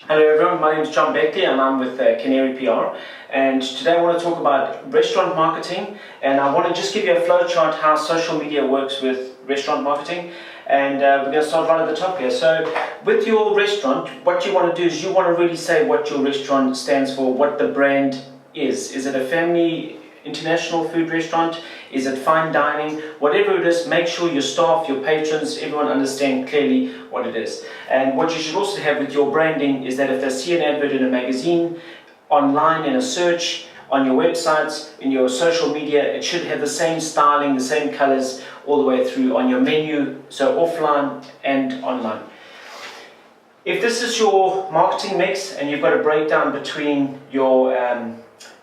Hello everyone, my name is John Beckley and I'm with Canary PR, and today I want to talk about restaurant marketing, and I want to just give you a flow chart how social media works with restaurant marketing. And we're going to start right at the top here. So with your restaurant, what you want to do is you want to really say what your restaurant stands for, what the brand is. Is it a family international food restaurant? Is it fine dining? Whatever it is, make sure your staff, your patrons, everyone understand clearly what it is. And what you should also have with your branding is that if they see an advert in a magazine, online, in a search, on your websites, in your social media, it should have the same styling, the same colors all the way through on your menu, so offline and online. If this is your marketing mix and you've got a breakdown between your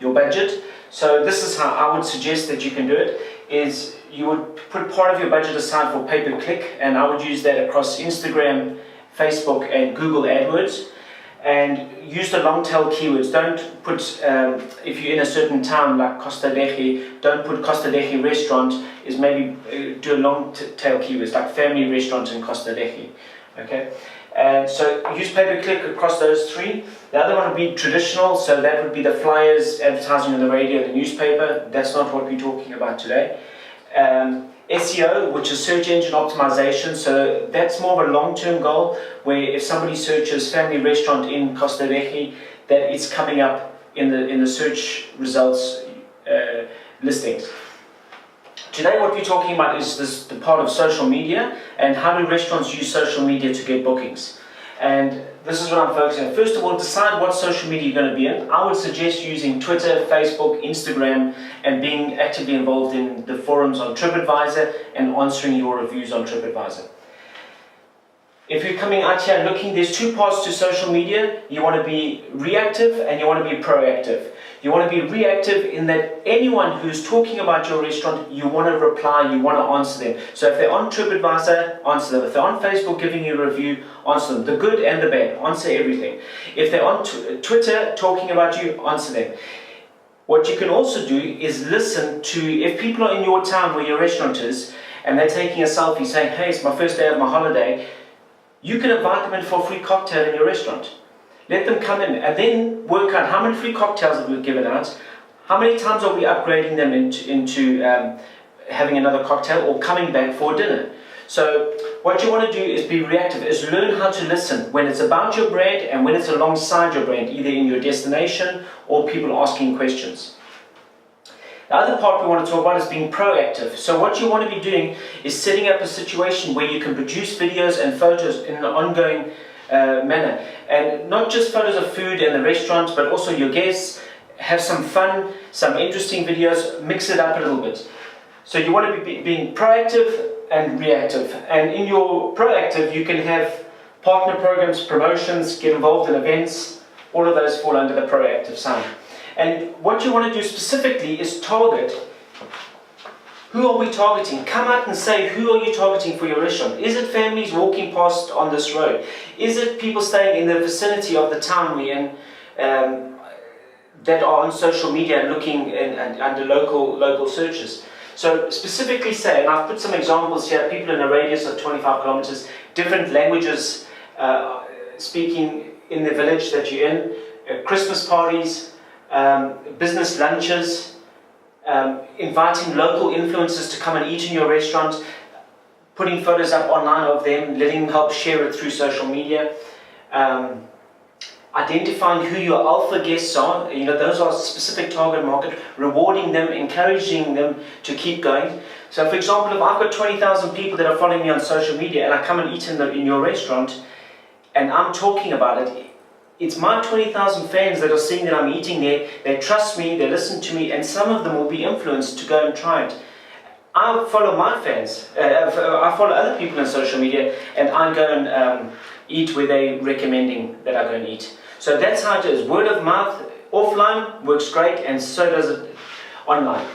budget, so this is how I would suggest that you can do it, is you would put part of your budget aside for pay-per-click, and I would use that across Instagram, Facebook and Google AdWords, and use the long tail keywords. Don't put, if you're in a certain town like Costa Leche, don't put Costa Leche restaurant, is maybe do a long tail keywords like family restaurant in Costa Leche. Okay, so use pay-per-click across those three. The other one would be traditional, so that would be the flyers, advertising on the radio, the newspaper. That's not what we're talking about today. SEO, which is search engine optimization, so that's more of a long-term goal, where if somebody searches family restaurant in Costa Leche, that it's coming up in the search results listings. Today what we're talking about is the part of social media and how do restaurants use social media to get bookings. And this is what I'm focusing on. First of all, decide what social media you're going to be in. I would suggest using Twitter, Facebook, Instagram, and being actively involved in the forums on TripAdvisor and answering your reviews on TripAdvisor. If you're coming out here looking, there's two parts to social media. You want to be reactive and you want to be proactive. You want to be reactive in that anyone who's talking about your restaurant, you want to reply, you want to answer them. So if they're on TripAdvisor, answer them. If they're on Facebook giving you a review, answer them. The good and the bad, answer everything. If they're on Twitter talking about you, answer them. What you can also do is listen to, if people are in your town where your restaurant is, and they're taking a selfie saying, hey, it's my first day of my holiday, you can invite them in for a free cocktail in your restaurant. Let them come in and then work out how many free cocktails have we given out, how many times are we upgrading them into having another cocktail or coming back for dinner. So what you want to do is be reactive, is learn how to listen when it's about your brand and when it's alongside your brand, either in your destination or people asking questions. The other part we want to talk about is being proactive. So what you want to be doing is setting up a situation where you can produce videos and photos in an ongoing manner, and not just photos of food and the restaurant, but also your guests. Have some fun, some interesting videos, mix it up a little bit. So you want to be being proactive and reactive, and in your proactive you can have partner programs, promotions, get involved in events. All of those fall under the proactive side. And what you want to do specifically is target. Who are we targeting? Come out and say, who are you targeting for your restaurant? Is it families walking past on this road? Is it people staying in the vicinity of the town we're in that are on social media looking under local searches? So specifically say, and I've put some examples here, people in a radius of 25 kilometers, different languages speaking in the village that you're in, Christmas parties, business lunches, inviting local influencers to come and eat in your restaurant, putting photos up online of them, letting them help share it through social media, identifying who your alpha guests are, those are specific target market, rewarding them, encouraging them to keep going. So for example, if I've got 20,000 people that are following me on social media and I come and eat in your restaurant and I'm talking about it, it's my 20,000 fans that are seeing that I'm eating there, they trust me, they listen to me, and some of them will be influenced to go and try it. I follow my fans, I follow other people on social media, and I go and eat where they're recommending that I go and eat. So that's how it is. Word of mouth, offline, works great, and so does it online.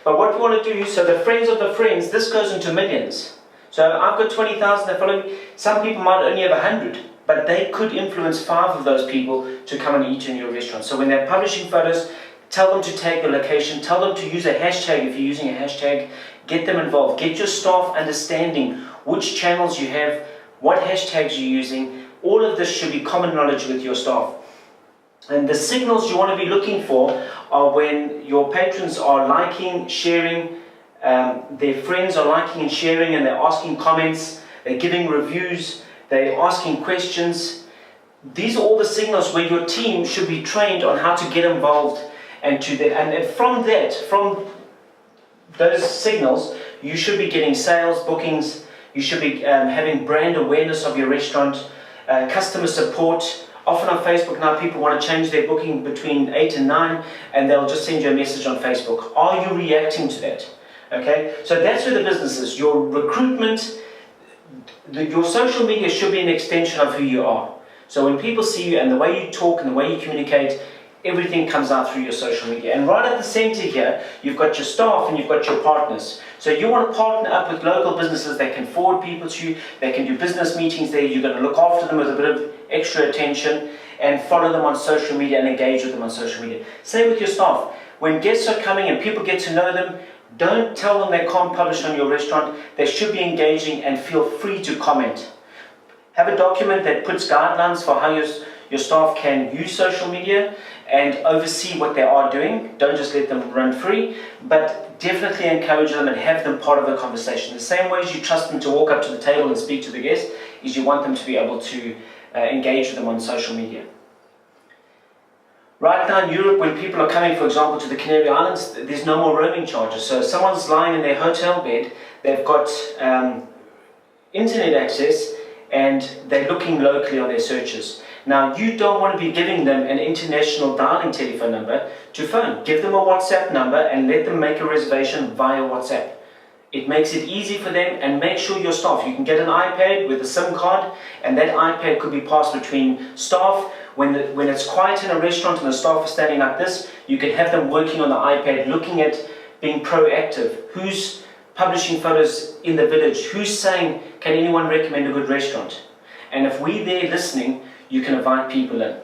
But what we want to do, so the friends of the friends, this goes into millions. So I've got 20,000 that follow me, some people might only have 100. But they could influence 5 of those people to come and eat in your restaurant. So when they're publishing photos, tell them to tag the location, tell them to use a hashtag if you're using a hashtag, get them involved, get your staff understanding which channels you have, what hashtags you're using, All of this should be common knowledge with your staff. And the signals you want to be looking for are when your patrons are liking, sharing, their friends are liking and sharing, and they're asking comments, they're giving reviews, they're asking questions. These are all the signals where your team should be trained on how to get involved, and from those signals, you should be getting sales, bookings, you should be having brand awareness of your restaurant, customer support. Often on Facebook now, people want to change their booking between 8 and 9, and they'll just send you a message on Facebook. Are you reacting to that? Okay, so that's where the business is. Your recruitment, your social media should be an extension of who you are. So when people see you and the way you talk and the way you communicate, everything comes out through your social media. And right at the center here, you've got your staff and you've got your partners. So you want to partner up with local businesses that can forward people to you, they can do business meetings there, you're going to look after them with a bit of extra attention and follow them on social media and engage with them on social media. Same with your staff. When guests are coming and people get to know them, don't tell them they can't publish on your restaurant. They should be engaging and feel free to comment. Have a document that puts guidelines for how your staff can use social media and oversee what they are doing. Don't just let them run free, but definitely encourage them and have them part of the conversation. The same way as you trust them to walk up to the table and speak to the guest, is you want them to be able to engage with them on social media. Right now in Europe, when people are coming, for example, to the Canary Islands, there's no more roaming charges. So if someone's lying in their hotel bed, they've got internet access, and they're looking locally on their searches. Now, you don't want to be giving them an international dialing telephone number to phone. Give them a WhatsApp number and let them make a reservation via WhatsApp. It makes it easy for them, and make sure your staff, you can get an iPad with a SIM card, and that iPad could be passed between staff. When it's quiet in a restaurant and the staff are standing like this, you can have them working on the iPad, looking at being proactive. Who's publishing photos in the village? Who's saying, can anyone recommend a good restaurant? And if we're there listening, you can invite people in.